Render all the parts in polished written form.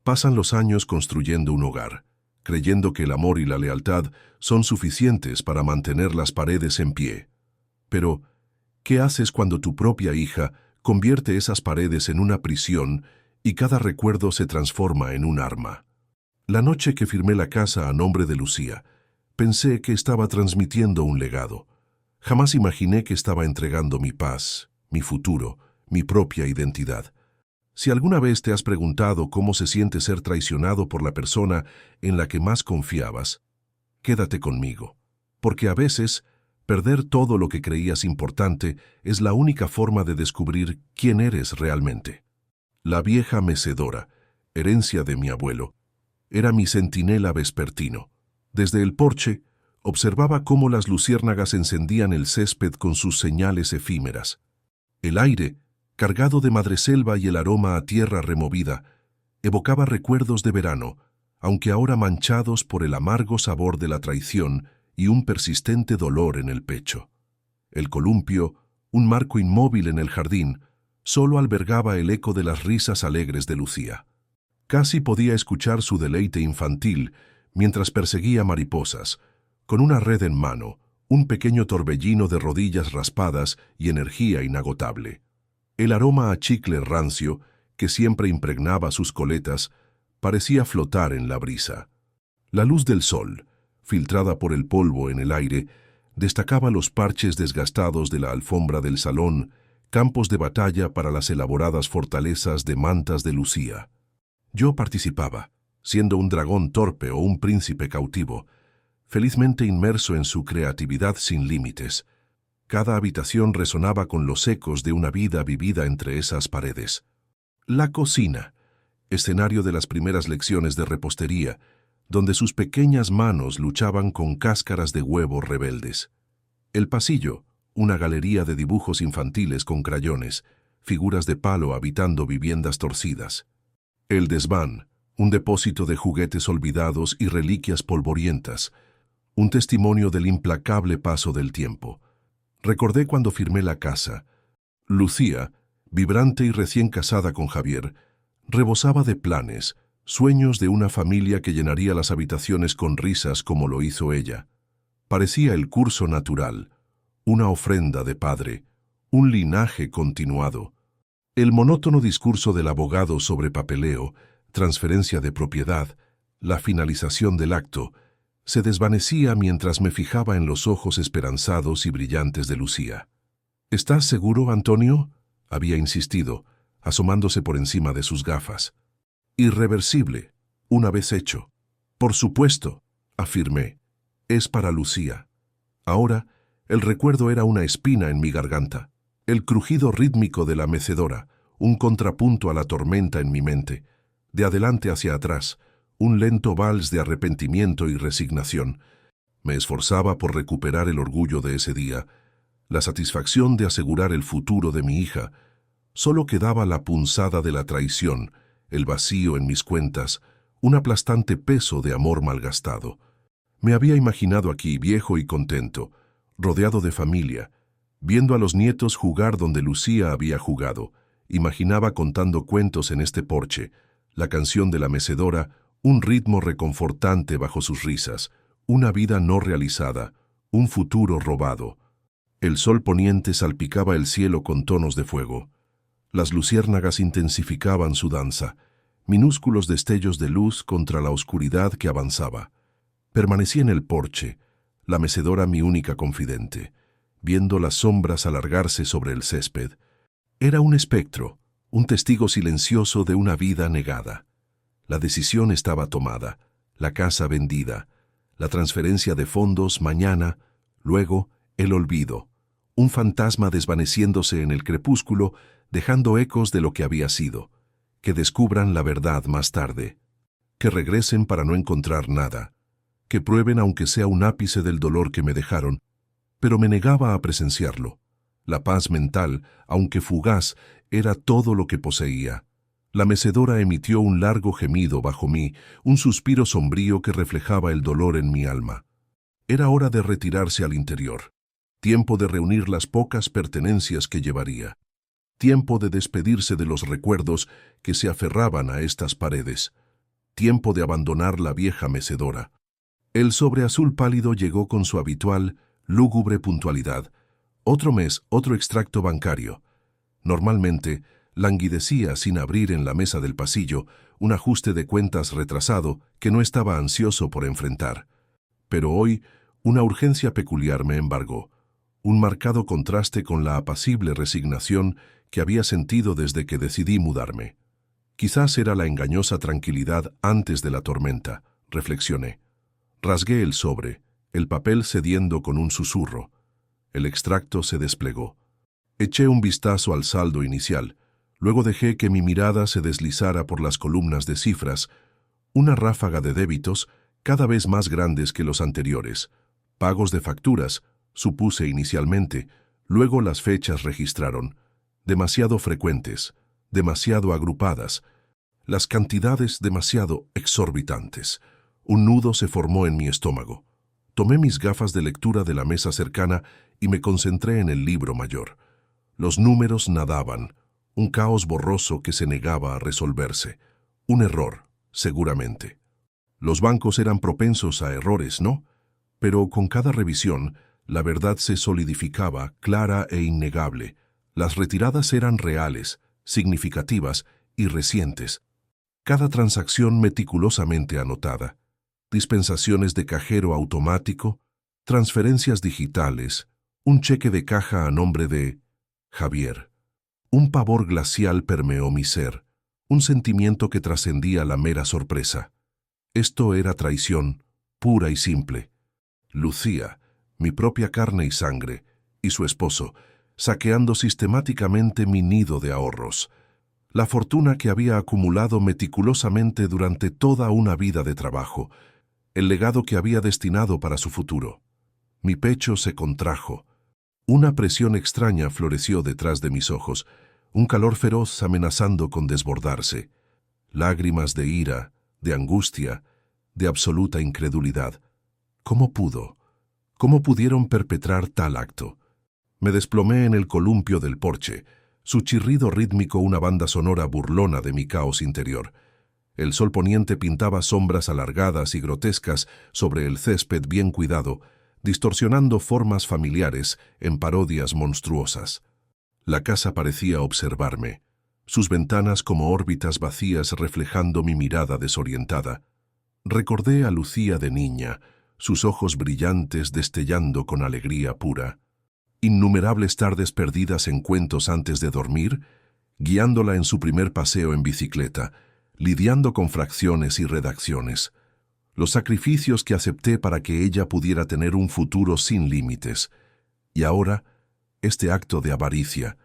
Pasan los años construyendo un hogar, creyendo que el amor y la lealtad son suficientes para mantener las paredes en pie. Pero, ¿qué haces cuando tu propia hija convierte esas paredes en una prisión y cada recuerdo se transforma en un arma? La noche que firmé la casa a nombre de Lucía, pensé que estaba transmitiendo un legado. Jamás imaginé que estaba entregando mi paz, mi futuro, mi propia identidad. Si alguna vez te has preguntado cómo se siente ser traicionado por la persona en la que más confiabas, quédate conmigo, porque a veces perder todo lo que creías importante es la única forma de descubrir quién eres realmente. La vieja mecedora, herencia de mi abuelo, era mi centinela vespertino. Desde el porche, observaba cómo las luciérnagas encendían el césped con sus señales efímeras. El aire, cargado de madreselva y el aroma a tierra removida, evocaba recuerdos de verano, aunque ahora manchados por el amargo sabor de la traición y un persistente dolor en el pecho. El columpio, un marco inmóvil en el jardín, solo albergaba el eco de las risas alegres de Lucía. Casi podía escuchar su deleite infantil mientras perseguía mariposas, con una red en mano, un pequeño torbellino de rodillas raspadas y energía inagotable. El aroma a chicle rancio, que siempre impregnaba sus coletas, parecía flotar en la brisa. La luz del sol, filtrada por el polvo en el aire, destacaba los parches desgastados de la alfombra del salón, campos de batalla para las elaboradas fortalezas de mantas de Lucía. Yo participaba, siendo un dragón torpe o un príncipe cautivo, felizmente inmerso en su creatividad sin límites. Cada habitación resonaba con los ecos de una vida vivida entre esas paredes. La cocina, escenario de las primeras lecciones de repostería, donde sus pequeñas manos luchaban con cáscaras de huevo rebeldes. El pasillo, una galería de dibujos infantiles con crayones, figuras de palo habitando viviendas torcidas. El desván, un depósito de juguetes olvidados y reliquias polvorientas, un testimonio del implacable paso del tiempo. Recordé cuando firmé la casa. Lucía, vibrante y recién casada con Javier, rebosaba de planes, sueños de una familia que llenaría las habitaciones con risas como lo hizo ella. Parecía el curso natural, una ofrenda de padre, un linaje continuado. El monótono discurso del abogado sobre papeleo, transferencia de propiedad, la finalización del acto, se desvanecía mientras me fijaba en los ojos esperanzados y brillantes de Lucía. ¿Estás seguro, Antonio?, había insistido, asomándose por encima de sus gafas. Irreversible, una vez hecho. Por supuesto, afirmé. Es para Lucía. Ahora, el recuerdo era una espina en mi garganta. El crujido rítmico de la mecedora, un contrapunto a la tormenta en mi mente. De adelante hacia atrás, un lento vals de arrepentimiento y resignación. Me esforzaba por recuperar el orgullo de ese día, la satisfacción de asegurar el futuro de mi hija. Solo quedaba la punzada de la traición, el vacío en mis cuentas, un aplastante peso de amor malgastado. Me había imaginado aquí viejo y contento, rodeado de familia, viendo a los nietos jugar donde Lucía había jugado. Imaginaba contando cuentos en este porche, la canción de la mecedora, un ritmo reconfortante bajo sus risas, una vida no realizada, un futuro robado. El sol poniente salpicaba el cielo con tonos de fuego. Las luciérnagas intensificaban su danza, minúsculos destellos de luz contra la oscuridad que avanzaba. Permanecí en el porche, la mecedora mi única confidente, viendo las sombras alargarse sobre el césped. Era un espectro, un testigo silencioso de una vida negada. La decisión estaba tomada, la casa vendida, la transferencia de fondos mañana, luego el olvido, un fantasma desvaneciéndose en el crepúsculo, dejando ecos de lo que había sido, que descubran la verdad más tarde, que regresen para no encontrar nada, que prueben aunque sea un ápice del dolor que me dejaron, pero me negaba a presenciarlo. La paz mental, aunque fugaz, era todo lo que poseía. La mecedora emitió un largo gemido bajo mí, un suspiro sombrío que reflejaba el dolor en mi alma. Era hora de retirarse al interior, tiempo de reunir las pocas pertenencias que llevaría, tiempo de despedirse de los recuerdos que se aferraban a estas paredes. Tiempo de abandonar la vieja mecedora. El sobre azul pálido llegó con su habitual, lúgubre puntualidad. Otro mes, otro extracto bancario. Normalmente, languidecía sin abrir en la mesa del pasillo un ajuste de cuentas retrasado que no estaba ansioso por enfrentar. Pero hoy, una urgencia peculiar me embargó, un marcado contraste con la apacible resignación que había sentido desde que decidí mudarme. Quizás era la engañosa tranquilidad antes de la tormenta, reflexioné. Rasgué el sobre, el papel cediendo con un susurro. El extracto se desplegó. Eché un vistazo al saldo inicial, luego dejé que mi mirada se deslizara por las columnas de cifras, una ráfaga de débitos cada vez más grandes que los anteriores. Pagos de facturas, supuse inicialmente, luego las fechas registraron. Demasiado frecuentes, demasiado agrupadas, las cantidades demasiado exorbitantes. Un nudo se formó en mi estómago. Tomé mis gafas de lectura de la mesa cercana y me concentré en el libro mayor. Los números nadaban, un caos borroso que se negaba a resolverse. Un error, seguramente. Los bancos eran propensos a errores, ¿no? Pero con cada revisión, la verdad se solidificaba, clara e innegable. Las retiradas eran reales, significativas y recientes. Cada transacción meticulosamente anotada. Dispensaciones de cajero automático, transferencias digitales, un cheque de caja a nombre de Javier. Un pavor glacial permeó mi ser, un sentimiento que trascendía la mera sorpresa. Esto era traición, pura y simple. Lucía, mi propia carne y sangre, y su esposo, saqueando sistemáticamente mi nido de ahorros. La fortuna que había acumulado meticulosamente durante toda una vida de trabajo, el legado que había destinado para su futuro. Mi pecho se contrajo. Una presión extraña floreció detrás de mis ojos, un calor feroz amenazando con desbordarse. Lágrimas de ira, de angustia, de absoluta incredulidad. ¿Cómo pudo? ¿Cómo pudieron perpetrar tal acto? Me desplomé en el columpio del porche, su chirrido rítmico una banda sonora burlona de mi caos interior. El sol poniente pintaba sombras alargadas y grotescas sobre el césped bien cuidado, distorsionando formas familiares en parodias monstruosas. La casa parecía observarme, sus ventanas como órbitas vacías reflejando mi mirada desorientada. Recordé a Lucía de niña, sus ojos brillantes destellando con alegría pura. Innumerables tardes perdidas en cuentos antes de dormir, guiándola en su primer paseo en bicicleta, lidiando con fracciones y redacciones. Los sacrificios que acepté para que ella pudiera tener un futuro sin límites. Y ahora, este acto de avaricia.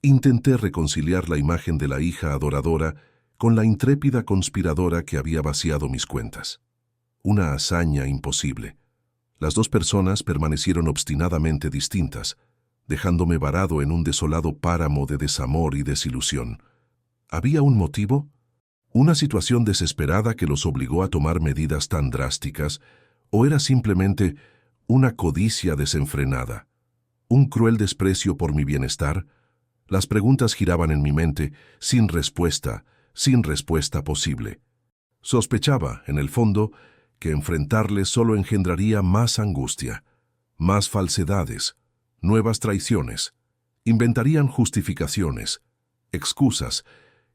Intenté reconciliar la imagen de la hija adoradora con la intrépida conspiradora que había vaciado mis cuentas. Una hazaña imposible. Las dos personas permanecieron obstinadamente distintas, dejándome varado en un desolado páramo de desamor y desilusión. ¿Había un motivo? ¿Una situación desesperada que los obligó a tomar medidas tan drásticas? ¿O era simplemente una codicia desenfrenada? ¿Un cruel desprecio por mi bienestar? Las preguntas giraban en mi mente, sin respuesta posible. Sospechaba, en el fondo, que enfrentarles solo engendraría más angustia, más falsedades, nuevas traiciones. Inventarían justificaciones, excusas,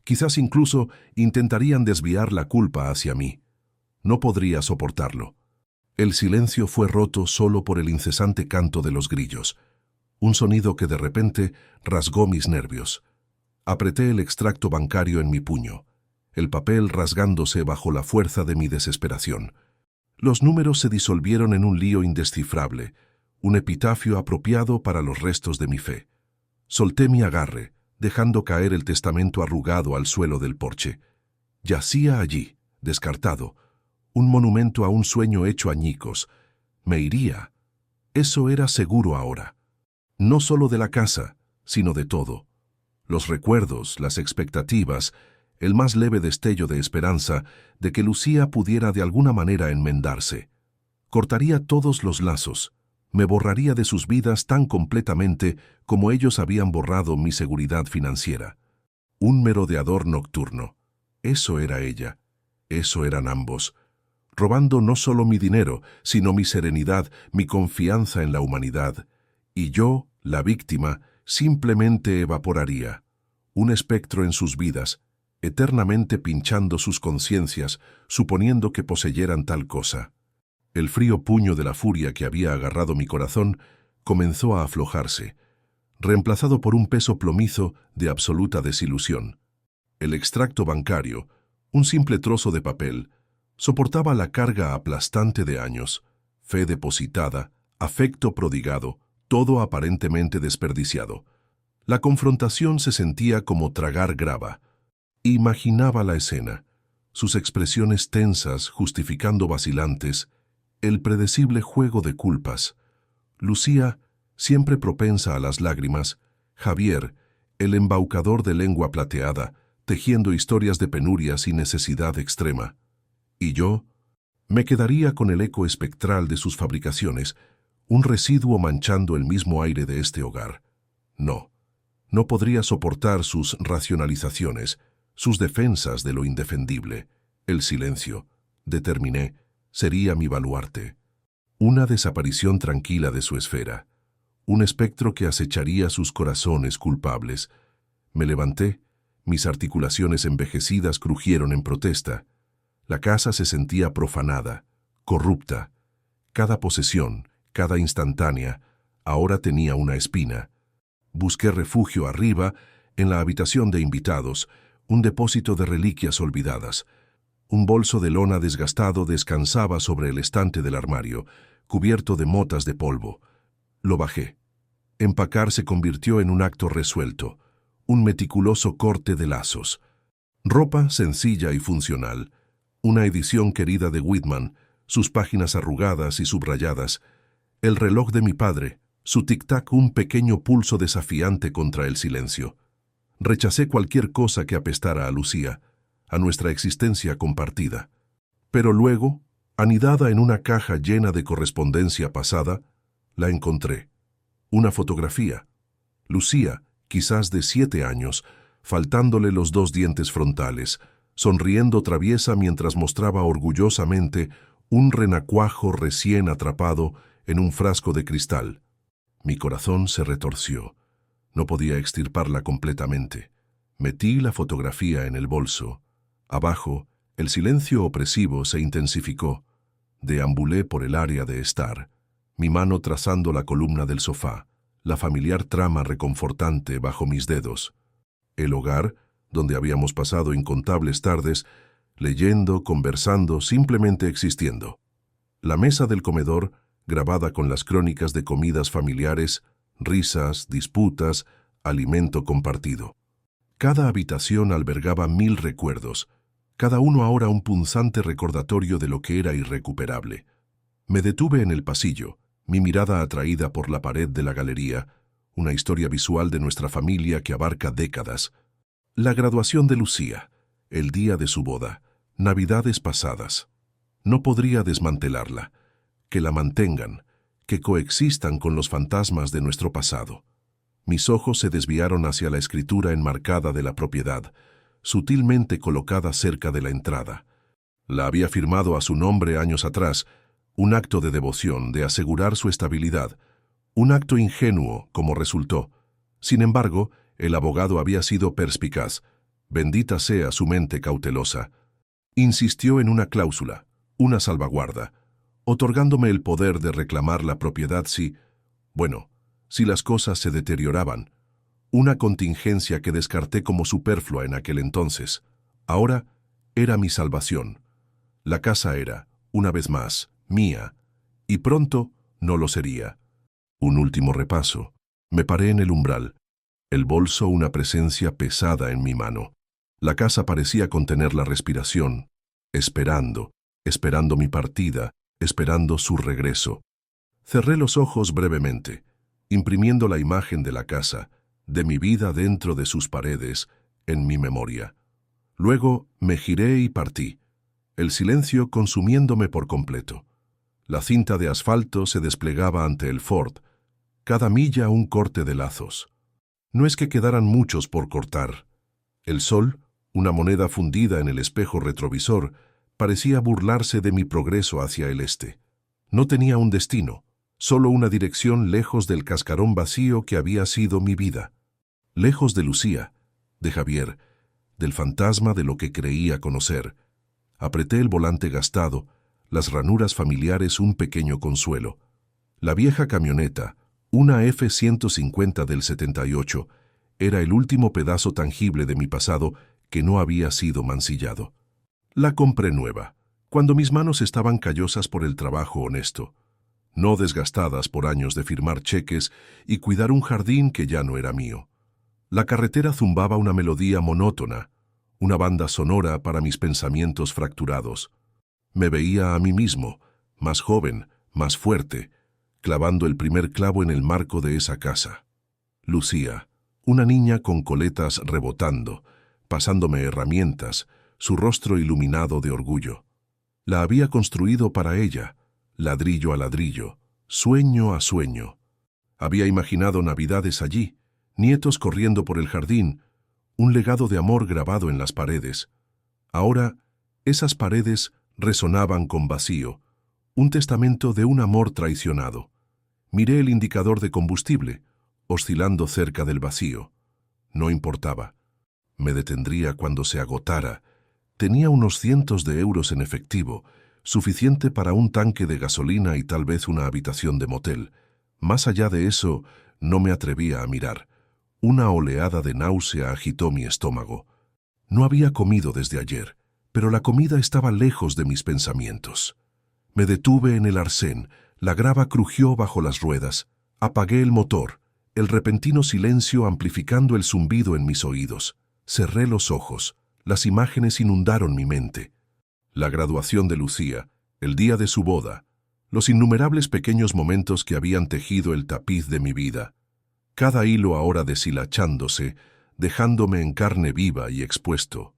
quizás incluso intentarían desviar la culpa hacia mí. No podría soportarlo. El silencio fue roto solo por el incesante canto de los grillos, un sonido que de repente rasgó mis nervios. Apreté el extracto bancario en mi puño, el papel rasgándose bajo la fuerza de mi desesperación. Los números se disolvieron en un lío indescifrable, un epitafio apropiado para los restos de mi fe. Solté mi agarre, dejando caer el testamento arrugado al suelo del porche. Yacía allí, descartado, un monumento a un sueño hecho añicos. Me iría. Eso era seguro ahora. No solo de la casa, sino de todo. Los recuerdos, las expectativas, el más leve destello de esperanza de que Lucía pudiera de alguna manera enmendarse. Cortaría todos los lazos, me borraría de sus vidas tan completamente como ellos habían borrado mi seguridad financiera. Un merodeador nocturno. Eso era ella. Eso eran ambos, robando no solo mi dinero, sino mi serenidad, mi confianza en la humanidad. Y yo, la víctima, simplemente evaporaría, un espectro en sus vidas, eternamente pinchando sus conciencias, suponiendo que poseyeran tal cosa. El frío puño de la furia que había agarrado mi corazón comenzó a aflojarse, reemplazado por un peso plomizo de absoluta desilusión. El extracto bancario, un simple trozo de papel, soportaba la carga aplastante de años, fe depositada, afecto prodigado, todo aparentemente desperdiciado. La confrontación se sentía como tragar grava. Imaginaba la escena, sus expresiones tensas justificando vacilantes, el predecible juego de culpas. Lucía, siempre propensa a las lágrimas, Javier, el embaucador de lengua plateada, tejiendo historias de penurias y necesidad extrema. Y yo me quedaría con el eco espectral de sus fabricaciones, un residuo manchando el mismo aire de este hogar. No podría soportar sus racionalizaciones, sus defensas de lo indefendible. El silencio, determiné, sería mi baluarte. Una desaparición tranquila de su esfera, un espectro que acecharía sus corazones culpables. Me levanté, mis articulaciones envejecidas crujieron en protesta. La casa se sentía profanada, corrupta. Cada posesión, cada instantánea, ahora tenía una espina. Busqué refugio arriba, en la habitación de invitados, un depósito de reliquias olvidadas. Un bolso de lona desgastado descansaba sobre el estante del armario, cubierto de motas de polvo. Lo bajé. Empacar se convirtió en un acto resuelto, un meticuloso corte de lazos. Ropa sencilla y funcional, una edición querida de Whitman, sus páginas arrugadas y subrayadas, el reloj de mi padre, su tic-tac un pequeño pulso desafiante contra el silencio. Rechacé cualquier cosa que apestara a Lucía, a nuestra existencia compartida. Pero luego, anidada en una caja llena de correspondencia pasada, la encontré. Una fotografía. Lucía, quizás de 7 años, faltándole los 2 dientes frontales, sonriendo traviesa mientras mostraba orgullosamente un renacuajo recién atrapado en un frasco de cristal. Mi corazón se retorció. No podía extirparla completamente. Metí la fotografía en el bolso. Abajo, el silencio opresivo se intensificó. Deambulé por el área de estar, mi mano trazando la columna del sofá, la familiar trama reconfortante bajo mis dedos. El hogar, donde habíamos pasado incontables tardes, leyendo, conversando, simplemente existiendo. La mesa del comedor, grabada con las crónicas de comidas familiares, risas, disputas, alimento compartido. Cada habitación albergaba 1000 recuerdos, cada uno ahora un punzante recordatorio de lo que era irrecuperable. Me detuve en el pasillo, mi mirada atraída por la pared de la galería, una historia visual de nuestra familia que abarca décadas. La graduación de Lucía, el día de su boda, navidades pasadas. No podría desmantelarla. Que la mantengan, que coexistan con los fantasmas de nuestro pasado. Mis ojos se desviaron hacia la escritura enmarcada de la propiedad, sutilmente colocada cerca de la entrada. La había firmado a su nombre años atrás, un acto de devoción, de asegurar su estabilidad, un acto ingenuo, como resultó. Sin embargo, el abogado había sido perspicaz, bendita sea su mente cautelosa. Insistió en una cláusula, una salvaguarda, otorgándome el poder de reclamar la propiedad si las cosas se deterioraban. Una contingencia que descarté como superflua en aquel entonces. Ahora era mi salvación. La casa era, una vez más, mía, y pronto no lo sería. Un último repaso. Me paré en el umbral, el bolso una presencia pesada en mi mano. La casa parecía contener la respiración, esperando mi partida, esperando su regreso. Cerré los ojos brevemente, imprimiendo la imagen de la casa, de mi vida dentro de sus paredes, en mi memoria. Luego me giré y partí, el silencio consumiéndome por completo. La cinta de asfalto se desplegaba ante el Ford, cada milla un corte de lazos. No es que quedaran muchos por cortar. El sol, una moneda fundida en el espejo retrovisor, Parecía burlarse de mi progreso hacia el este. No tenía un destino, solo una dirección lejos del cascarón vacío que había sido mi vida. Lejos de Lucía, de Javier, del fantasma de lo que creía conocer. Apreté el volante gastado, las ranuras familiares un pequeño consuelo. La vieja camioneta, una F-150 del 78, era el último pedazo tangible de mi pasado que no había sido mancillado. La compré nueva, cuando mis manos estaban callosas por el trabajo honesto, no desgastadas por años de firmar cheques y cuidar un jardín que ya no era mío. La carretera zumbaba una melodía monótona, una banda sonora para mis pensamientos fracturados. Me veía a mí mismo, más joven, más fuerte, clavando el primer clavo en el marco de esa casa. Lucía, una niña con coletas rebotando, pasándome herramientas, su rostro iluminado de orgullo. La había construido para ella, ladrillo a ladrillo, sueño a sueño. Había imaginado navidades allí, nietos corriendo por el jardín, un legado de amor grabado en las paredes. Ahora, esas paredes resonaban con vacío, un testamento de un amor traicionado. Miré el indicador de combustible, oscilando cerca del vacío. No importaba. Me detendría cuando se agotara. Tenía unos cientos de euros en efectivo, suficiente para un tanque de gasolina y tal vez una habitación de motel. Más allá de eso, no me atrevía a mirar. Una oleada de náusea agitó mi estómago. No había comido desde ayer, pero la comida estaba lejos de mis pensamientos. Me detuve en el arcén, la grava crujió bajo las ruedas. Apagué el motor, el repentino silencio amplificando el zumbido en mis oídos. Cerré los ojos. Las imágenes inundaron mi mente. La graduación de Lucía, el día de su boda, los innumerables pequeños momentos que habían tejido el tapiz de mi vida. Cada hilo ahora deshilachándose, dejándome en carne viva y expuesto.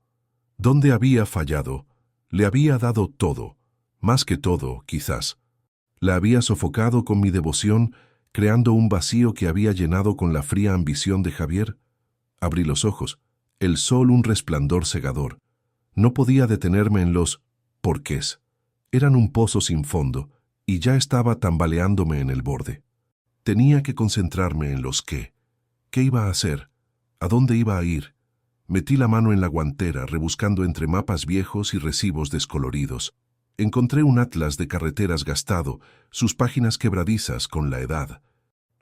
¿Dónde había fallado? Le había dado todo, más que todo, quizás. La había sofocado con mi devoción, creando un vacío que había llenado con la fría ambición de Javier. Abrí los ojos. El sol un resplandor cegador. No podía detenerme en los porqués. Eran un pozo sin fondo, y ya estaba tambaleándome en el borde. Tenía que concentrarme en los qué. ¿Qué iba a hacer? ¿A dónde iba a ir? Metí la mano en la guantera, rebuscando entre mapas viejos y recibos descoloridos. Encontré un atlas de carreteras gastado, sus páginas quebradizas con la edad.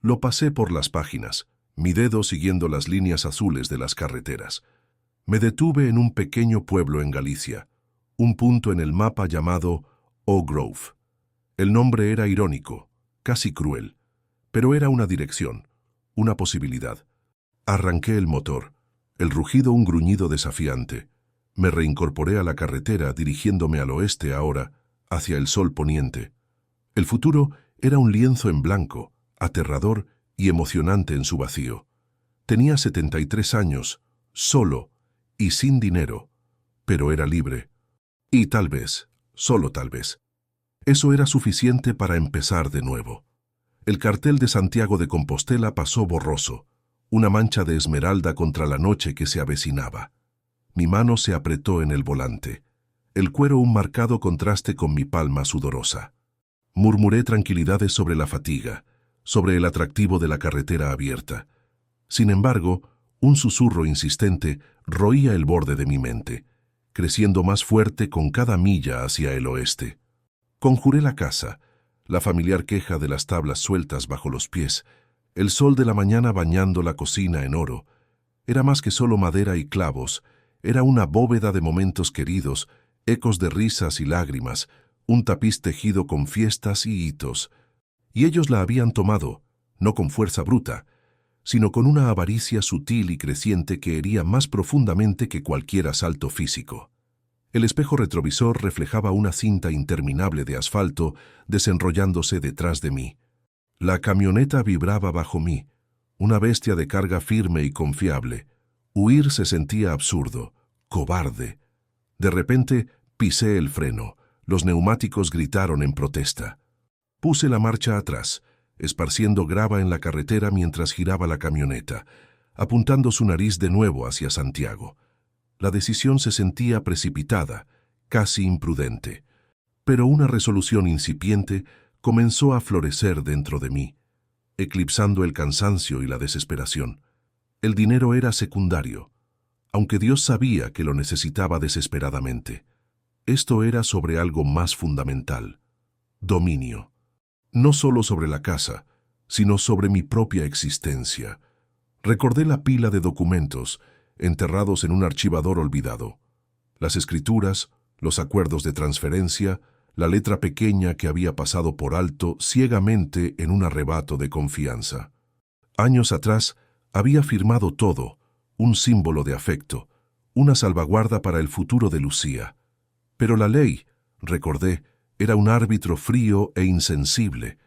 Lo pasé por las páginas, mi dedo siguiendo las líneas azules de las carreteras. Me detuve en un pequeño pueblo en Galicia, un punto en el mapa llamado Oak Grove. El nombre era irónico, casi cruel, pero era una dirección, una posibilidad. Arranqué el motor, el rugido un gruñido desafiante. Me reincorporé a la carretera dirigiéndome al oeste ahora, hacia el sol poniente. El futuro era un lienzo en blanco, aterrador y emocionante en su vacío. Tenía 73 años, solo y sin dinero, pero era libre. Y tal vez, solo tal vez, eso era suficiente para empezar de nuevo. El cartel de Santiago de Compostela pasó borroso, una mancha de esmeralda contra la noche que se avecinaba. Mi mano se apretó en el volante, el cuero un marcado contraste con mi palma sudorosa. Murmuré tranquilidades sobre la fatiga, sobre el atractivo de la carretera abierta. Sin embargo, un susurro insistente roía el borde de mi mente, creciendo más fuerte con cada milla hacia el oeste. Conjuré la casa, la familiar queja de las tablas sueltas bajo los pies, el sol de la mañana bañando la cocina en oro. Era más que solo madera y clavos, era una bóveda de momentos queridos, ecos de risas y lágrimas, un tapiz tejido con fiestas y hitos. Y ellos la habían tomado, no con fuerza bruta, sino con una avaricia sutil y creciente que hería más profundamente que cualquier asalto físico. El espejo retrovisor reflejaba una cinta interminable de asfalto desenrollándose detrás de mí. La camioneta vibraba bajo mí, una bestia de carga firme y confiable. Huir se sentía absurdo, cobarde. De repente pisé el freno, los neumáticos gritaron en protesta. Puse la marcha atrás, esparciendo grava en la carretera mientras giraba la camioneta, apuntando su nariz de nuevo hacia Santiago. La decisión se sentía precipitada, casi imprudente. Pero una resolución incipiente comenzó a florecer dentro de mí, eclipsando el cansancio y la desesperación. El dinero era secundario, aunque Dios sabía que lo necesitaba desesperadamente. Esto era sobre algo más fundamental: dominio. No solo sobre la casa, sino sobre mi propia existencia. Recordé la pila de documentos enterrados en un archivador olvidado. Las escrituras, los acuerdos de transferencia, la letra pequeña que había pasado por alto ciegamente en un arrebato de confianza. Años atrás había firmado todo, un símbolo de afecto, una salvaguarda para el futuro de Lucía. Pero la ley, recordé, era un árbitro frío e insensible,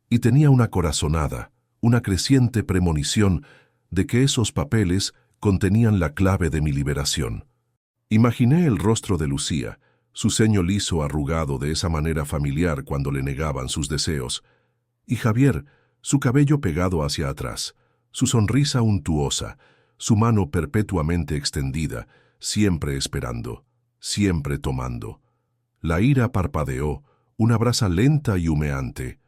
y tenía una corazonada, una creciente premonición de que esos papeles contenían la clave de mi liberación. Imaginé el rostro de Lucía, su ceño liso arrugado de esa manera familiar cuando le negaban sus deseos, y Javier, su cabello pegado hacia atrás, su sonrisa untuosa, su mano perpetuamente extendida, siempre esperando, siempre tomando. La ira parpadeó, una brasa lenta y humeante.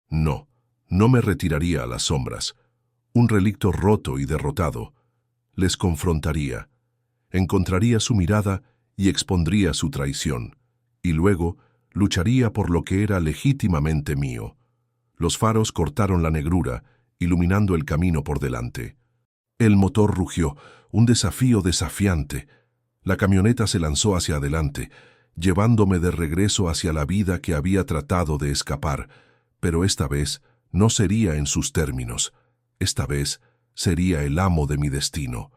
No, no me retiraría a las sombras. Un relicto roto y derrotado. Les confrontaría. Encontraría su mirada y expondría su traición. Y luego lucharía por lo que era legítimamente mío. Los faros cortaron la negrura, iluminando el camino por delante. El motor rugió, un desafío desafiante. La camioneta se lanzó hacia adelante, llevándome de regreso hacia la vida que había tratado de escapar, pero esta vez no sería en sus términos. Esta vez sería el amo de mi destino.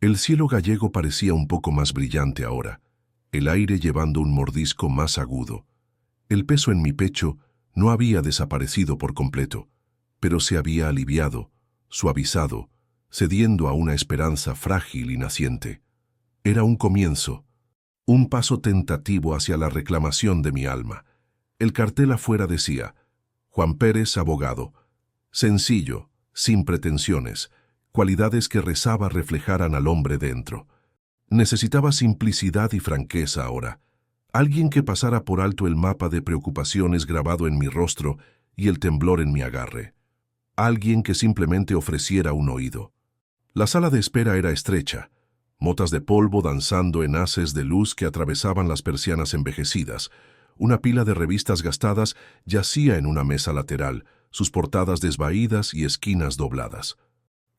El cielo gallego parecía un poco más brillante ahora, el aire llevando un mordisco más agudo. El peso en mi pecho no había desaparecido por completo, pero se había aliviado, suavizado, cediendo a una esperanza frágil y naciente. Era un comienzo, un paso tentativo hacia la reclamación de mi alma. El cartel afuera decía: Juan Pérez, abogado. Sencillo, sin pretensiones, cualidades que rezaba reflejaran al hombre dentro. Necesitaba simplicidad y franqueza ahora. Alguien que pasara por alto el mapa de preocupaciones grabado en mi rostro y el temblor en mi agarre. Alguien que simplemente ofreciera un oído. La sala de espera era estrecha, motas de polvo danzando en haces de luz que atravesaban las persianas envejecidas. Una pila de revistas gastadas yacía en una mesa lateral, sus portadas desvaídas y esquinas dobladas.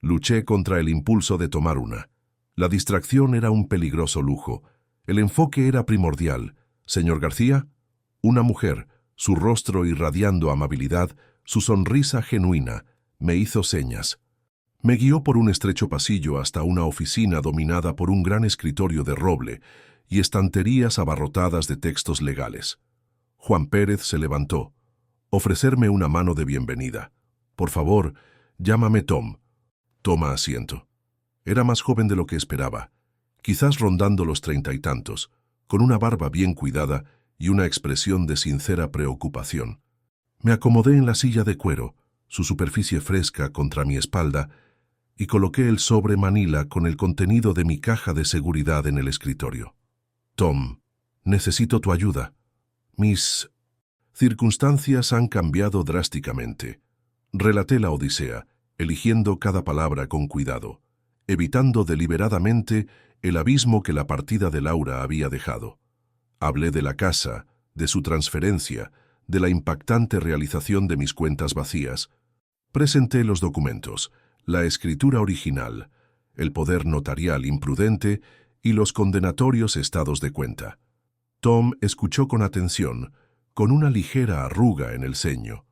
Luché contra el impulso de tomar una. La distracción era un peligroso lujo. El enfoque era primordial. Señor García, una mujer, su rostro irradiando amabilidad, su sonrisa genuina, me hizo señas. Me guió por un estrecho pasillo hasta una oficina dominada por un gran escritorio de roble y estanterías abarrotadas de textos legales. Juan Pérez se levantó. Ofrecerme una mano de bienvenida. Por favor, llámame Tom. Toma asiento. Era más joven de lo que esperaba, quizás rondando los 30 y tantos, con una barba bien cuidada y una expresión de sincera preocupación. Me acomodé en la silla de cuero, su superficie fresca contra mi espalda, y coloqué el sobre manila con el contenido de mi caja de seguridad en el escritorio. Tom, necesito tu ayuda. Mis circunstancias han cambiado drásticamente. Relaté la odisea, eligiendo cada palabra con cuidado, evitando deliberadamente el abismo que la partida de Laura había dejado. Hablé de la casa, de su transferencia, de la impactante realización de mis cuentas vacías. Presenté los documentos, la escritura original, el poder notarial imprudente y los condenatorios estados de cuenta. Tom escuchó con atención, con una ligera arruga en el ceño.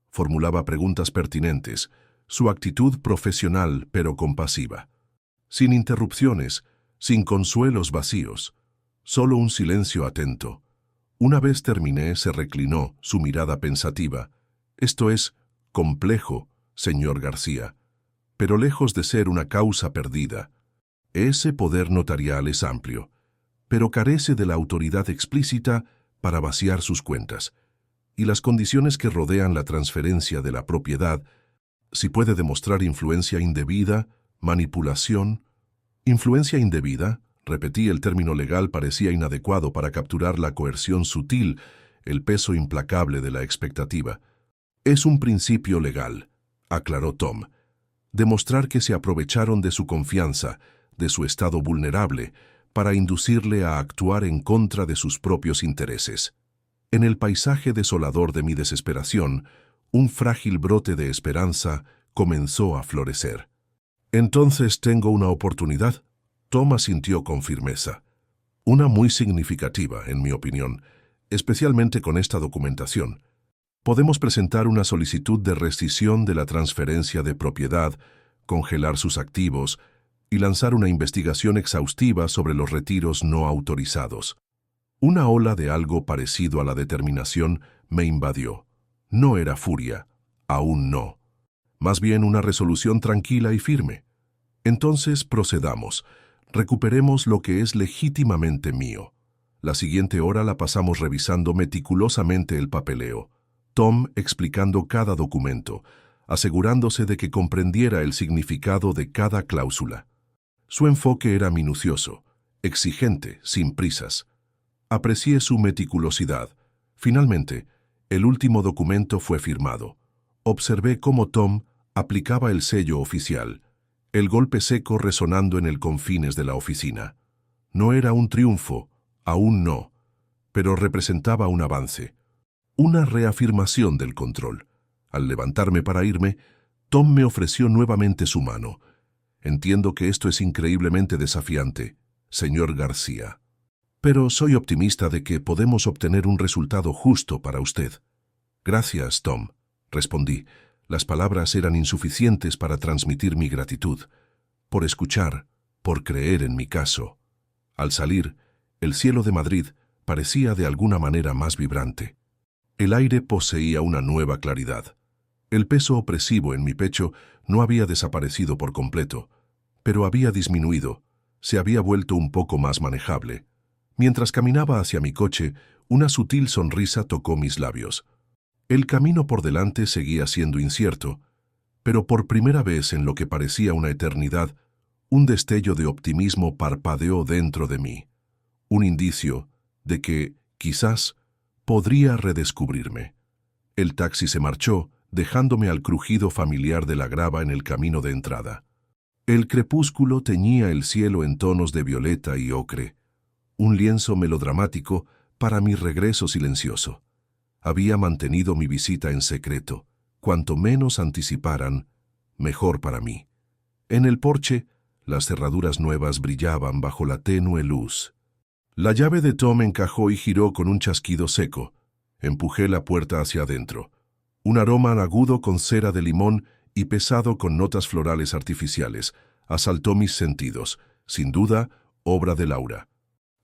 Formulaba preguntas pertinentes, su actitud profesional pero compasiva. Sin interrupciones, sin consuelos vacíos, solo un silencio atento. Una vez terminé, se reclinó, su mirada pensativa. Esto es complejo, señor García, pero lejos de ser una causa perdida. Ese poder notarial es amplio, pero carece de la autoridad explícita para vaciar sus cuentas. Y las condiciones que rodean la transferencia de la propiedad, si puede demostrar influencia indebida, manipulación. Influencia indebida, Repetí, el término legal parecía inadecuado para capturar la coerción sutil, el peso implacable de la expectativa. Es un principio legal, aclaró Tom. Demostrar que se aprovecharon de su confianza, de su estado vulnerable, para inducirle a actuar en contra de sus propios intereses. En el paisaje desolador de mi desesperación, un frágil brote de esperanza comenzó a florecer. «Entonces tengo una oportunidad», Tom asintió con firmeza. «Una muy significativa, en mi opinión, especialmente con esta documentación. Podemos presentar una solicitud de rescisión de la transferencia de propiedad, congelar sus activos y lanzar una investigación exhaustiva sobre los retiros no autorizados». Una ola de algo parecido a la determinación me invadió. No era furia, aún no. Más bien una resolución tranquila y firme. Entonces procedamos. Recuperemos lo que es legítimamente mío. La siguiente hora la pasamos revisando meticulosamente el papeleo. Tom explicando cada documento, asegurándose de que comprendiera el significado de cada cláusula. Su enfoque era minucioso, exigente, sin prisas. Aprecié su meticulosidad. Finalmente, el último documento fue firmado. Observé cómo Tom aplicaba el sello oficial, el golpe seco resonando en el confines de la oficina. No era un triunfo, aún no, pero representaba un avance, una reafirmación del control. Al levantarme para irme, Tom me ofreció nuevamente su mano. «Entiendo que esto es increíblemente desafiante, señor García. Pero soy optimista de que podemos obtener un resultado justo para usted». «Gracias, Tom», respondí. Las palabras eran insuficientes para transmitir mi gratitud. Por escuchar, por creer en mi caso. Al salir, el cielo de Madrid parecía de alguna manera más vibrante. El aire poseía una nueva claridad. El peso opresivo en mi pecho no había desaparecido por completo, pero había disminuido, se había vuelto un poco más manejable. Mientras caminaba hacia mi coche, una sutil sonrisa tocó mis labios. El camino por delante seguía siendo incierto, pero por primera vez en lo que parecía una eternidad, un destello de optimismo parpadeó dentro de mí. Un indicio de que, quizás, podría redescubrirme. El taxi se marchó, dejándome al crujido familiar de la grava en el camino de entrada. El crepúsculo teñía el cielo en tonos de violeta y ocre. Un lienzo melodramático para mi regreso silencioso. Había mantenido mi visita en secreto. Cuanto menos anticiparan, mejor para mí. En el porche, las cerraduras nuevas brillaban bajo la tenue luz. La llave de Tom encajó y giró con un chasquido seco. Empujé la puerta hacia adentro. Un aroma agudo con cera de limón y pesado con notas florales artificiales asaltó mis sentidos, sin duda, obra de Laura.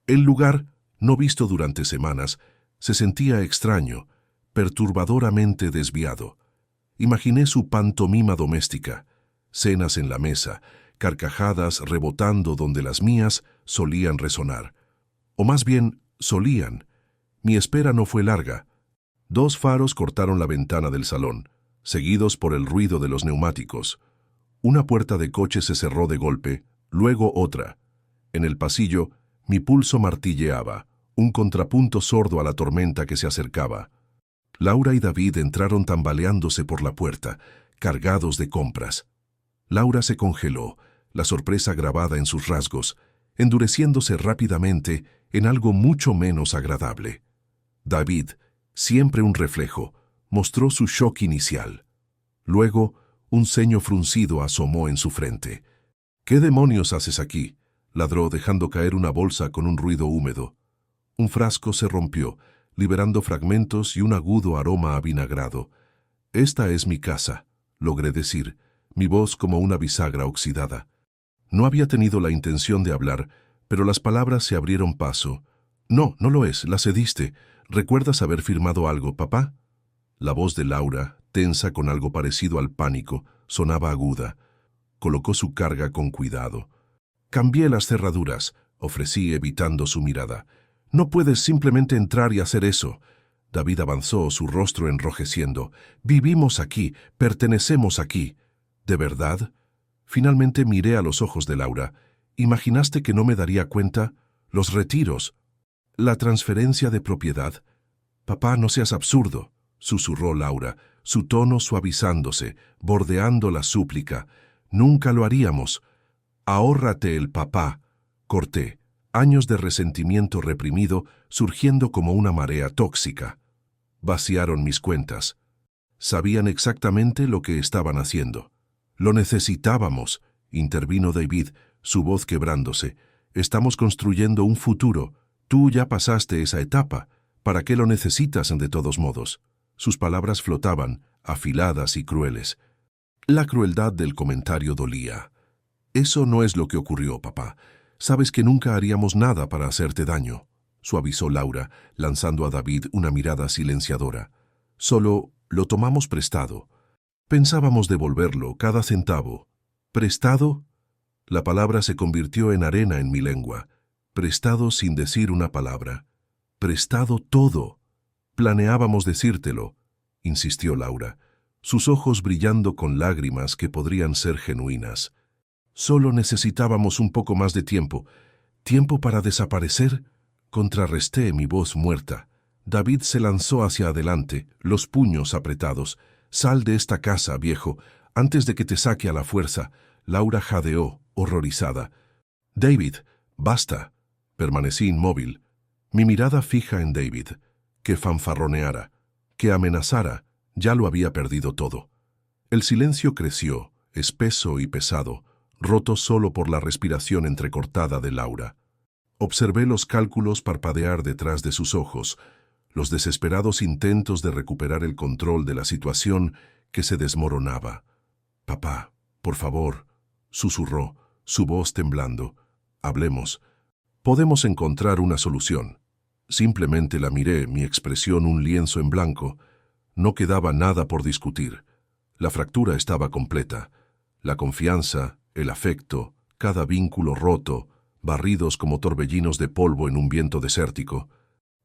El lugar, no visto durante semanas, se sentía extraño, perturbadoramente desviado. Imaginé su pantomima doméstica, cenas en la mesa, carcajadas rebotando donde las mías solían resonar. O más bien, solían. Mi espera no fue larga. 2 faros cortaron la ventana del salón, seguidos por el ruido de los neumáticos. Una puerta de coche se cerró de golpe, luego otra. En el pasillo, mi pulso martilleaba, un contrapunto sordo a la tormenta que se acercaba. Laura y David entraron tambaleándose por la puerta, cargados de compras. Laura se congeló, la sorpresa grabada en sus rasgos, endureciéndose rápidamente en algo mucho menos agradable. David, siempre un reflejo, mostró su shock inicial. Luego, un ceño fruncido asomó en su frente. «¿Qué demonios haces aquí?», ladró dejando caer una bolsa con un ruido húmedo. Un frasco se rompió, liberando fragmentos y un agudo aroma avinagrado. «Esta es mi casa», logré decir, mi voz como una bisagra oxidada. No había tenido la intención de hablar, pero las palabras se abrieron paso. «No, no lo es, la cediste. ¿Recuerdas haber firmado algo, papá?». La voz de Laura, tensa con algo parecido al pánico, sonaba aguda. Colocó su carga con cuidado. «Cambié las cerraduras», ofrecí evitando su mirada. «No puedes simplemente entrar y hacer eso». David avanzó, su rostro enrojeciendo. «Vivimos aquí, pertenecemos aquí». «¿De verdad?». Finalmente miré a los ojos de Laura, ¿Imaginaste que no me daría cuenta? Los retiros, la transferencia de propiedad. Papá, no seas absurdo, susurró Laura, su tono suavizándose, bordeando la súplica. Nunca lo haríamos. Ahórrate el papá, corté, años de resentimiento reprimido surgiendo como una marea tóxica. Vaciaron mis cuentas. Sabían exactamente lo que estaban haciendo. Lo necesitábamos, intervino David, su voz quebrándose. Estamos construyendo un futuro. Tú ya pasaste esa etapa. ¿Para qué lo necesitas de todos modos? Sus palabras flotaban, afiladas y crueles. La crueldad del comentario dolía. Eso no es lo que ocurrió, papá. Sabes que nunca haríamos nada para hacerte daño, suavizó Laura, lanzando a David una mirada silenciadora. Solo lo tomamos prestado. Pensábamos devolverlo, cada centavo. ¿Prestado? La palabra se convirtió en arena en mi lengua. Prestado sin decir una palabra. Prestado todo. Planeábamos decírtelo, insistió Laura, sus ojos brillando con lágrimas que podrían ser genuinas. Solo necesitábamos un poco más de tiempo. ¿Tiempo para desaparecer? Contrarresté mi voz muerta. David se lanzó hacia adelante, los puños apretados. Sal de esta casa, viejo, antes de que te saque a la fuerza. Laura jadeó, horrorizada. David, basta. Permanecí inmóvil, mi mirada fija en David. Que fanfarroneara, que amenazara, ya lo había perdido todo. El silencio creció, espeso y pesado, roto solo por la respiración entrecortada de Laura. Observé los cálculos parpadear detrás de sus ojos, los desesperados intentos de recuperar el control de la situación que se desmoronaba. «Papá, por favor», susurró, su voz temblando. «Hablemos. Podemos encontrar una solución». Simplemente la miré, mi expresión un lienzo en blanco. No quedaba nada por discutir. La fractura estaba completa. La confianza, el afecto, cada vínculo roto, barridos como torbellinos de polvo en un viento desértico.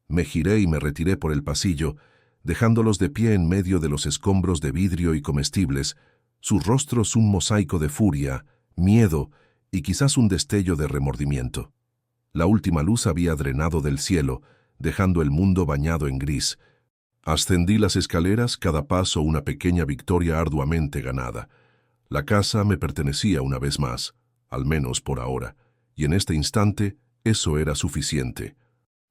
Me giré y me retiré por el pasillo, dejándolos de pie en medio de los escombros de vidrio y comestibles, sus rostros un mosaico de furia, miedo y quizás un destello de remordimiento. La última luz había drenado del cielo, dejando el mundo bañado en gris. Ascendí las escaleras, cada paso una pequeña victoria arduamente ganada. La casa me pertenecía una vez más, al menos por ahora, y en este instante eso era suficiente.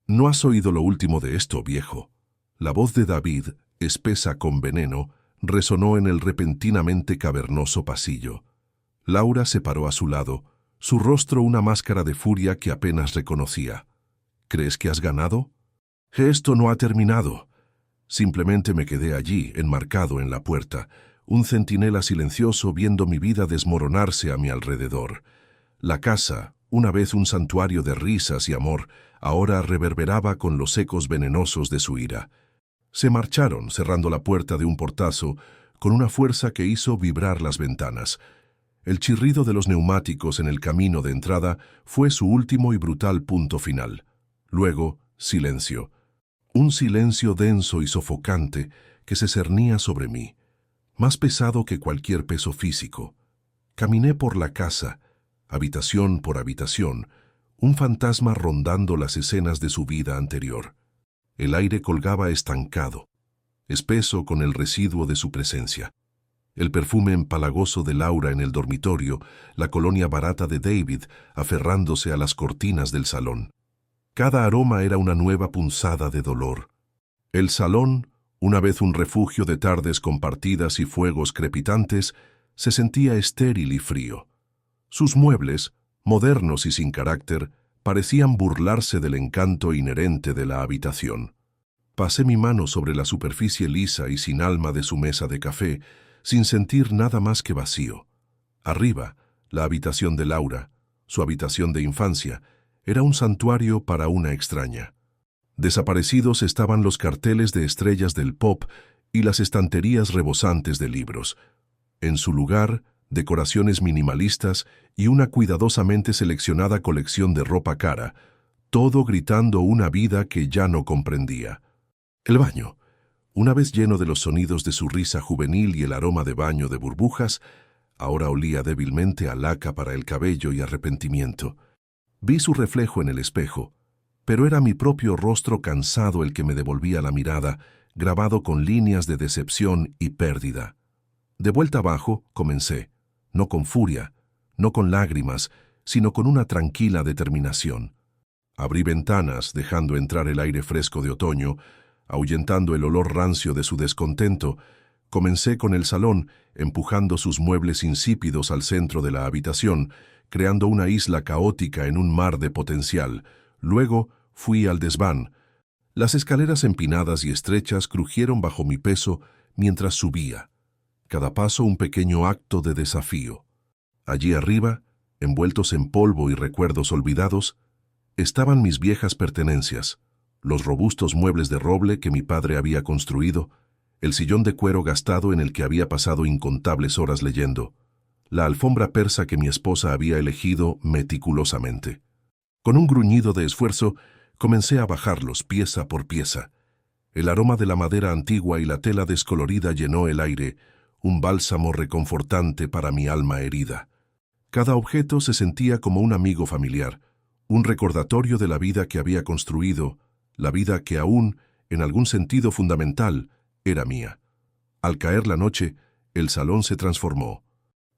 «¿No has oído lo último de esto, viejo?» La voz de David, espesa con veneno, resonó en el repentinamente cavernoso pasillo. Laura se paró a su lado, su rostro una máscara de furia que apenas reconocía. «¿Crees que has ganado?» «Esto no ha terminado». Simplemente me quedé allí, enmarcado en la puerta, un centinela silencioso viendo mi vida desmoronarse a mi alrededor. La casa, una vez un santuario de risas y amor, ahora reverberaba con los ecos venenosos de su ira. Se marcharon, cerrando la puerta de un portazo, con una fuerza que hizo vibrar las ventanas. El chirrido de los neumáticos en el camino de entrada fue su último y brutal punto final. Luego, silencio. Un silencio denso y sofocante que se cernía sobre mí, más pesado que cualquier peso físico. Caminé por la casa, habitación por habitación, un fantasma rondando las escenas de su vida anterior. El aire colgaba estancado, espeso con el residuo de su presencia. El perfume empalagoso de Laura en el dormitorio, la colonia barata de David aferrándose a las cortinas del salón. Cada aroma era una nueva punzada de dolor. El salón, una vez un refugio de tardes compartidas y fuegos crepitantes, se sentía estéril y frío. Sus muebles, modernos y sin carácter, parecían burlarse del encanto inherente de la habitación. Pasé mi mano sobre la superficie lisa y sin alma de su mesa de café, sin sentir nada más que vacío. Arriba, la habitación de Laura, su habitación de infancia, era un santuario para una extraña. Desaparecidos estaban los carteles de estrellas del pop y las estanterías rebosantes de libros. En su lugar, decoraciones minimalistas y una cuidadosamente seleccionada colección de ropa cara, todo gritando una vida que ya no comprendía. El baño, una vez lleno de los sonidos de su risa juvenil y el aroma de baño de burbujas, Ahora olía débilmente a laca para el cabello y arrepentimiento. Vi su reflejo en el espejo, pero era mi propio rostro cansado el que me devolvía la mirada, grabado con líneas de decepción y pérdida. De vuelta abajo, comencé, no con furia, no con lágrimas, sino con una tranquila determinación. Abrí ventanas, dejando entrar el aire fresco de otoño, ahuyentando el olor rancio de su descontento. Comencé con el salón, empujando sus muebles insípidos al centro de la habitación, creando una isla caótica en un mar de potencial. Luego fui al desván. Las escaleras empinadas y estrechas crujieron bajo mi peso mientras subía. Cada paso un pequeño acto de desafío. Allí arriba, envueltos en polvo y recuerdos olvidados, estaban mis viejas pertenencias, los robustos muebles de roble que mi padre había construido, el sillón de cuero gastado en el que había pasado incontables horas leyendo, la alfombra persa que mi esposa había elegido meticulosamente. Con un gruñido de esfuerzo, comencé a bajarlos pieza por pieza. El aroma de la madera antigua y la tela descolorida llenó el aire, un bálsamo reconfortante para mi alma herida. Cada objeto se sentía como un amigo familiar, un recordatorio de la vida que había construido, la vida que aún, en algún sentido fundamental, era mía. Al caer la noche, el salón se transformó.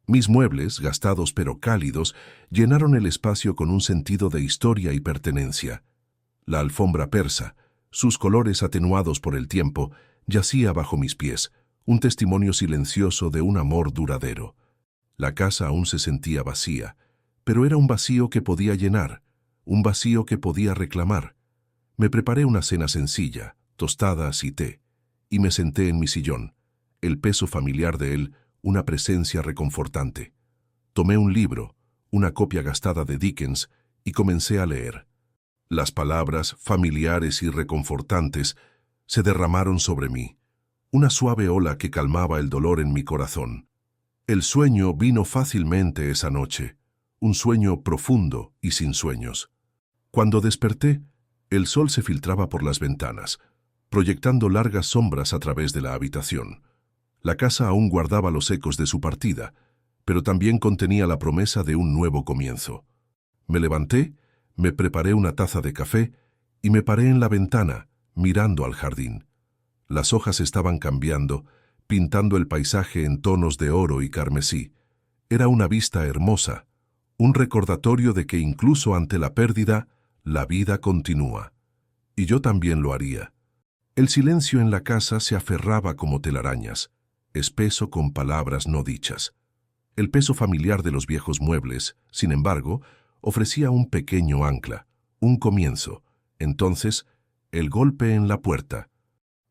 Mis muebles, gastados pero cálidos, llenaron el espacio con un sentido de historia y pertenencia. La alfombra persa, sus colores atenuados por el tiempo, yacía bajo mis pies, un testimonio silencioso de un amor duradero. La casa aún se sentía vacía, pero era un vacío que podía llenar, un vacío que podía reclamar. Me preparé una cena sencilla, tostadas y té, y me senté en mi sillón, el peso familiar de él, una presencia reconfortante. Tomé un libro, una copia gastada de Dickens, y comencé a leer. Las palabras, familiares y reconfortantes, se derramaron sobre mí, una suave ola que calmaba el dolor en mi corazón. El sueño vino fácilmente esa noche, un sueño profundo y sin sueños. Cuando desperté, el sol se filtraba por las ventanas, proyectando largas sombras a través de la habitación. La casa aún guardaba los ecos de su partida, pero también contenía la promesa de un nuevo comienzo. Me levanté, me preparé una taza de café y me paré en la ventana, mirando al jardín. Las hojas estaban cambiando, pintando el paisaje en tonos de oro y carmesí. Era una vista hermosa, un recordatorio de que incluso ante la pérdida, la vida continúa. Y yo también lo haría. El silencio en la casa se aferraba como telarañas, espeso con palabras no dichas. El peso familiar de los viejos muebles, sin embargo, ofrecía un pequeño ancla, un comienzo. Entonces, el golpe en la puerta.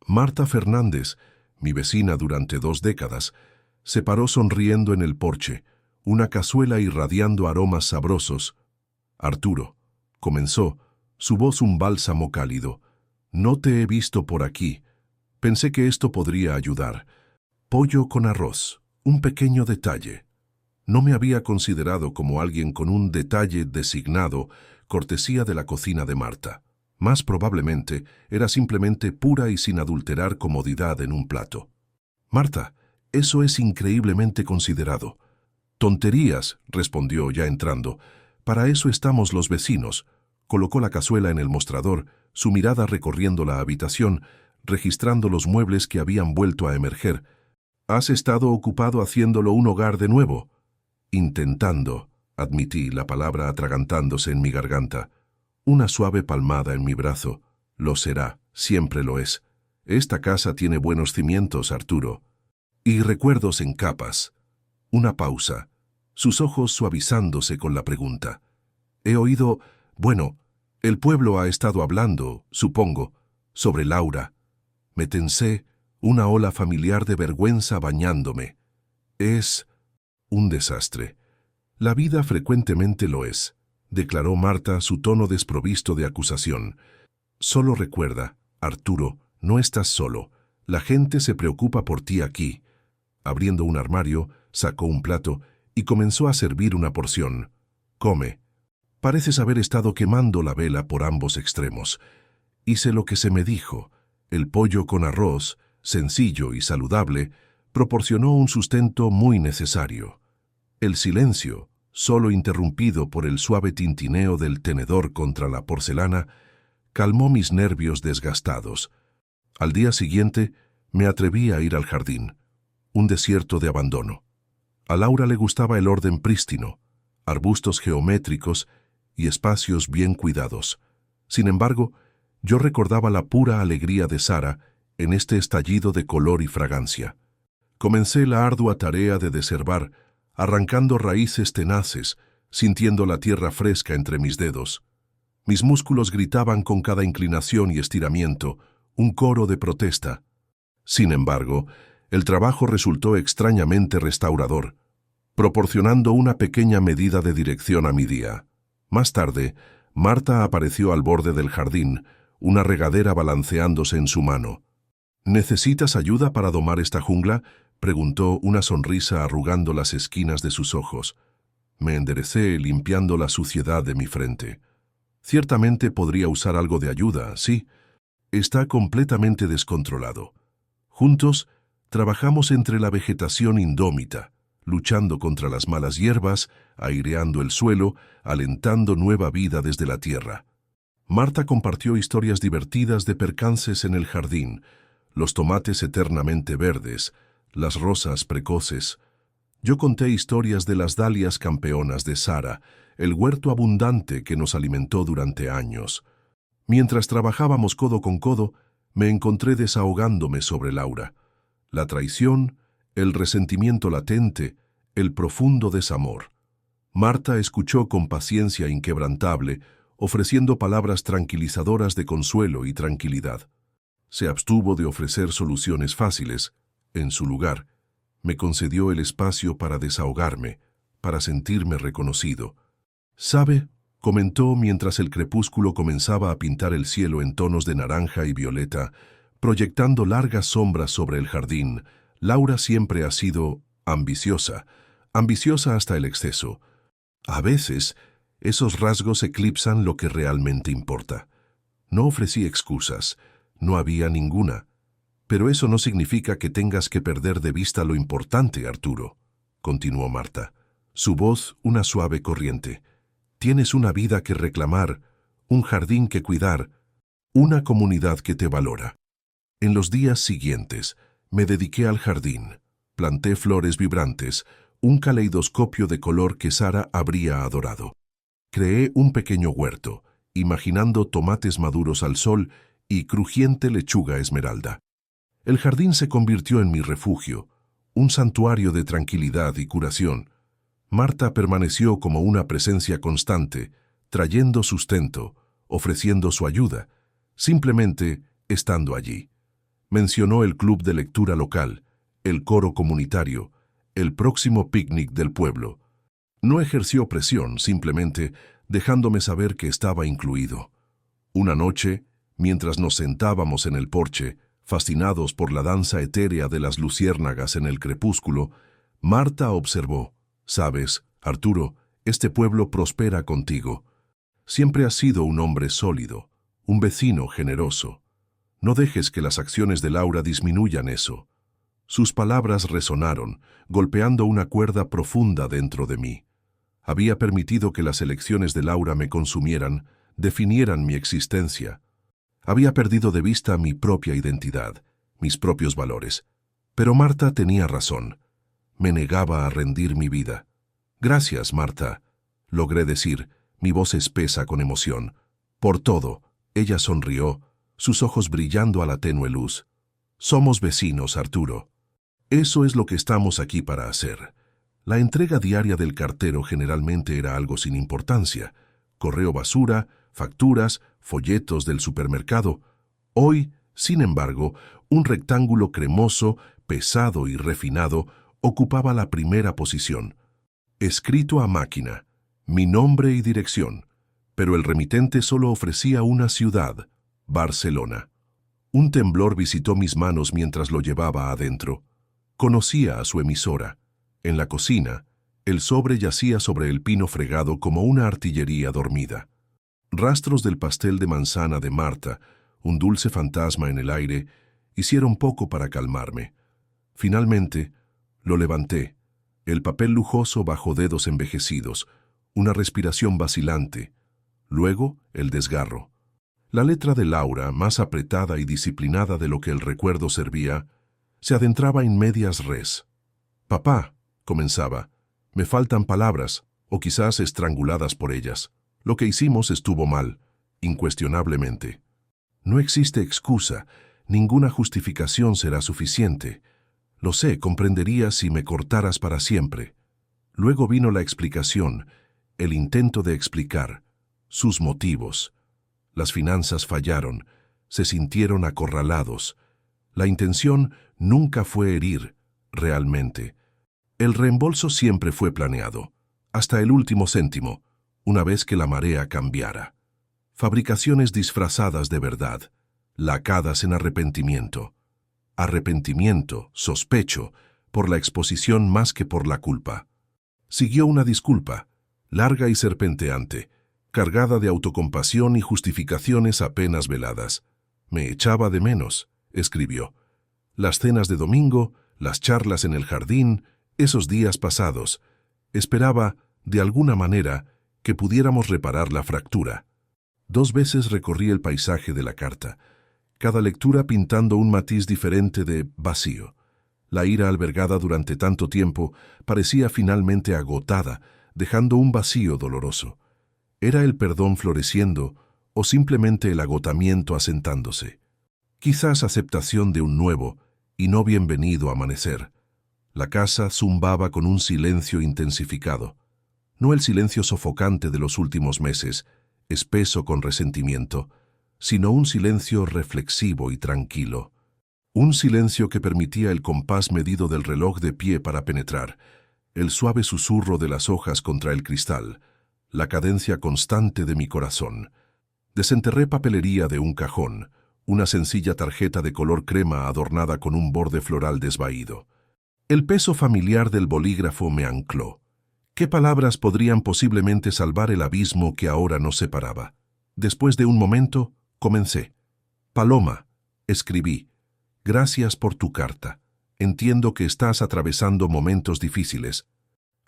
Marta Fernández, mi vecina durante 2 décadas, se paró sonriendo en el porche, una cazuela irradiando aromas sabrosos. Arturo, comenzó, su voz un bálsamo cálido. No te he visto por aquí. Pensé que esto podría ayudar. Pollo con arroz, un pequeño detalle. No me había considerado como alguien con un detalle designado, cortesía de la cocina de Marta. Más probablemente, era simplemente pura y sin adulterar comodidad en un plato. Marta, eso es increíblemente considerado. Tonterías, respondió ya entrando. Para eso estamos los vecinos. Colocó la cazuela en el mostrador, su mirada recorriendo la habitación, registrando los muebles que habían vuelto a emerger. ¿Has estado ocupado haciéndolo un hogar de nuevo? Intentando, admití, la palabra atragantándose en mi garganta. Una suave palmada en mi brazo. Lo será, siempre lo es. Esta casa tiene buenos cimientos, Arturo. Y recuerdos en capas. Una pausa, sus ojos suavizándose con la pregunta. He oído, bueno, el pueblo ha estado hablando, supongo, sobre Laura. Me tensé, una ola familiar de vergüenza bañándome. Es un desastre. La vida frecuentemente lo es, declaró Marta, su tono desprovisto de acusación. Solo recuerda, Arturo, no estás solo. La gente se preocupa por ti aquí. Abriendo un armario, sacó un plato y comenzó a servir una porción. Come. Pareces haber estado quemando la vela por ambos extremos. Hice lo que se me dijo. El pollo con arroz, sencillo y saludable, proporcionó un sustento muy necesario. El silencio, solo interrumpido por el suave tintineo del tenedor contra la porcelana, calmó mis nervios desgastados. Al día siguiente, me atreví a ir al jardín, un desierto de abandono. A Laura le gustaba el orden prístino, arbustos geométricos y espacios bien cuidados. Sin embargo, yo recordaba la pura alegría de Sara en este estallido de color y fragancia. Comencé la ardua tarea de desherbar, arrancando raíces tenaces, sintiendo la tierra fresca entre mis dedos. Mis músculos gritaban con cada inclinación y estiramiento, un coro de protesta. Sin embargo, el trabajo resultó extrañamente restaurador, proporcionando una pequeña medida de dirección a mi día. Más tarde, Marta apareció al borde del jardín, una regadera balanceándose en su mano. ¿Necesitas ayuda para domar esta jungla?, preguntó, una sonrisa arrugando las esquinas de sus ojos. Me enderecé, limpiando la suciedad de mi frente. Ciertamente podría usar algo de ayuda, sí. Está completamente descontrolado. Juntos, trabajamos entre la vegetación indómita, luchando contra las malas hierbas, aireando el suelo, alentando nueva vida desde la tierra. Marta compartió historias divertidas de percances en el jardín, los tomates eternamente verdes, las rosas precoces. Yo conté historias de las dalias campeonas de Sara, el huerto abundante que nos alimentó durante años. Mientras trabajábamos codo con codo, me encontré desahogándome sobre Laura. La traición, el resentimiento latente, el profundo desamor. Marta escuchó con paciencia inquebrantable, ofreciendo palabras tranquilizadoras de consuelo y tranquilidad. Se abstuvo de ofrecer soluciones fáciles. En su lugar, me concedió el espacio para desahogarme, para sentirme reconocido. «¿Sabe?», comentó mientras el crepúsculo comenzaba a pintar el cielo en tonos de naranja y violeta, proyectando largas sombras sobre el jardín. Laura siempre ha sido ambiciosa, ambiciosa hasta el exceso. A veces, esos rasgos eclipsan lo que realmente importa. No ofrecí excusas, no había ninguna. Pero eso no significa que tengas que perder de vista lo importante, Arturo, continuó Marta. Su voz una suave corriente. Tienes una vida que reclamar, un jardín que cuidar, una comunidad que te valora. En los días siguientes, me dediqué al jardín. Planté flores vibrantes, un caleidoscopio de color que Sara habría adorado. Creé un pequeño huerto, imaginando tomates maduros al sol y crujiente lechuga esmeralda. El jardín se convirtió en mi refugio, un santuario de tranquilidad y curación. Marta permaneció como una presencia constante, trayendo sustento, ofreciendo su ayuda, simplemente estando allí. Mencionó el club de lectura local, el coro comunitario, el próximo picnic del pueblo. No ejerció presión, simplemente dejándome saber que estaba incluido. Una noche, mientras nos sentábamos en el porche, fascinados por la danza etérea de las luciérnagas en el crepúsculo, Marta observó: «Sabes, Arturo, este pueblo prospera contigo. Siempre has sido un hombre sólido, un vecino generoso. No dejes que las acciones de Laura disminuyan eso». Sus palabras resonaron, golpeando una cuerda profunda dentro de mí. Había permitido que las elecciones de Laura me consumieran, definieran mi existencia. Había perdido de vista mi propia identidad, mis propios valores. Pero Marta tenía razón. Me negaba a rendir mi vida. «Gracias, Marta», logré decir, mi voz espesa con emoción. «Por todo», ella sonrió, sus ojos brillando a la tenue luz. «Somos vecinos, Arturo. Eso es lo que estamos aquí para hacer». La entrega diaria del cartero generalmente era algo sin importancia. Correo basura, facturas, folletos del supermercado. Hoy, sin embargo, un rectángulo cremoso, pesado y refinado ocupaba la primera posición. Escrito a máquina, mi nombre y dirección, pero el remitente solo ofrecía una ciudad: Barcelona. Un temblor visitó mis manos mientras lo llevaba adentro. Conocía a su emisora. En la cocina, el sobre yacía sobre el pino fregado como una artillería dormida. Rastros del pastel de manzana de Marta, un dulce fantasma en el aire, hicieron poco para calmarme. Finalmente, lo levanté, El papel lujoso bajo dedos envejecidos, una respiración vacilante. Luego, el desgarro. La letra de Laura, más apretada y disciplinada de lo que el recuerdo servía, se adentraba en medias res. «Papá», comenzaba, «me faltan palabras, o quizás estranguladas por ellas. Lo que hicimos estuvo mal, incuestionablemente. No existe excusa, ninguna justificación será suficiente. Lo sé, comprenderías si me cortaras para siempre». Luego vino la explicación, el intento de explicar, sus motivos. Las finanzas fallaron, se sintieron acorralados. La intención nunca fue herir, realmente. El reembolso siempre fue planeado, hasta el último céntimo, una vez que la marea cambiara. Fabricaciones disfrazadas de verdad, lacadas en arrepentimiento. Arrepentimiento, sospecho, por la exposición más que por la culpa. Siguió una disculpa, larga y serpenteante, cargada de autocompasión y justificaciones apenas veladas. «Me echaba de menos», escribió. «Las cenas de domingo, las charlas en el jardín, esos días pasados. Esperaba, de alguna manera, que pudiéramos reparar la fractura». 2 veces recorrí el paisaje de la carta, cada lectura pintando un matiz diferente de vacío. La ira albergada durante tanto tiempo parecía finalmente agotada, dejando un vacío doloroso. ¿Era el perdón floreciendo o simplemente el agotamiento asentándose? Quizás aceptación de un nuevo y no bienvenido amanecer. La casa zumbaba con un silencio intensificado. No el silencio sofocante de los últimos meses, espeso con resentimiento, sino un silencio reflexivo y tranquilo. Un silencio que permitía el compás medido del reloj de pie para penetrar, el suave susurro de las hojas contra el cristal, la cadencia constante de mi corazón. Desenterré papelería de un cajón, una sencilla tarjeta de color crema adornada con un borde floral desvaído. El peso familiar del bolígrafo me ancló. ¿Qué palabras podrían posiblemente salvar el abismo que ahora nos separaba? Después de un momento, comencé. «Paloma», escribí, «gracias por tu carta. Entiendo que estás atravesando momentos difíciles.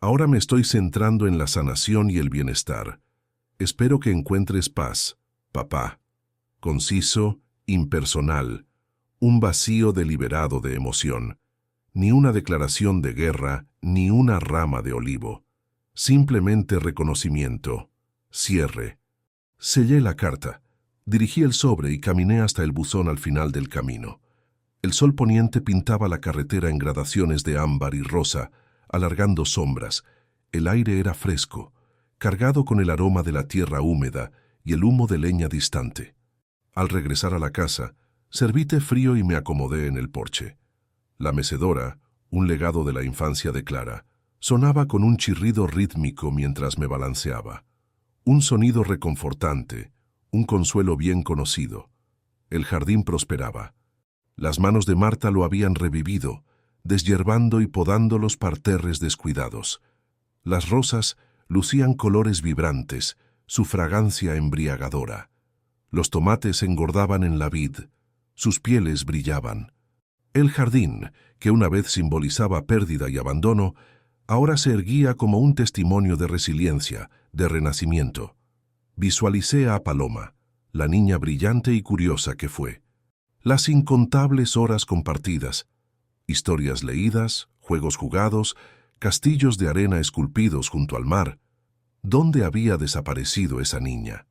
Ahora me estoy centrando en la sanación y el bienestar. Espero que encuentres paz, papá». Conciso, impersonal, un vacío deliberado de emoción. Ni una declaración de guerra, ni una rama de olivo. Simplemente reconocimiento. Cierre. Sellé la carta. Dirigí el sobre y caminé hasta el buzón al final del camino. El sol poniente pintaba la carretera en gradaciones de ámbar y rosa, alargando sombras. El aire era fresco, cargado con el aroma de la tierra húmeda y el humo de leña distante. Al regresar a la casa, serví té frío y me acomodé en el porche. La mecedora, un legado de la infancia de Clara, sonaba con un chirrido rítmico mientras me balanceaba. Un sonido reconfortante, un consuelo bien conocido. El jardín prosperaba. Las manos de Marta lo habían revivido, deshierbando y podando los parterres descuidados. Las rosas lucían colores vibrantes, su fragancia embriagadora. Los tomates engordaban en la vid, sus pieles brillaban. El jardín, que una vez simbolizaba pérdida y abandono, ahora se erguía como un testimonio de resiliencia, de renacimiento. Visualicé a Paloma, la niña brillante y curiosa que fue. Las incontables horas compartidas, historias leídas, juegos jugados, castillos de arena esculpidos junto al mar. ¿Dónde había desaparecido esa niña?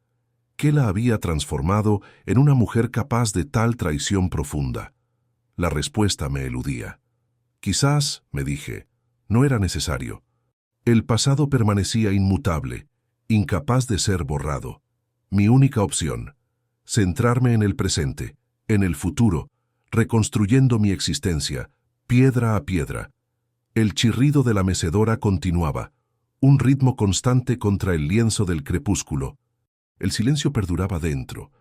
¿Qué la había transformado en una mujer capaz de tal traición profunda? La respuesta me eludía. Quizás, me dije, no era necesario. El pasado permanecía inmutable, incapaz de ser borrado. Mi única opción, centrarme en el presente, en el futuro, reconstruyendo mi existencia, piedra a piedra. El chirrido de la mecedora continuaba, un ritmo constante contra el lienzo del crepúsculo. El silencio perduraba dentro,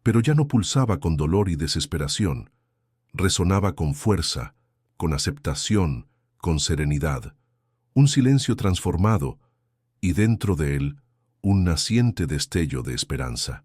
pero ya no pulsaba con dolor y desesperación. Resonaba con fuerza, con aceptación, con serenidad. Un silencio transformado, y dentro de él, un naciente destello de esperanza.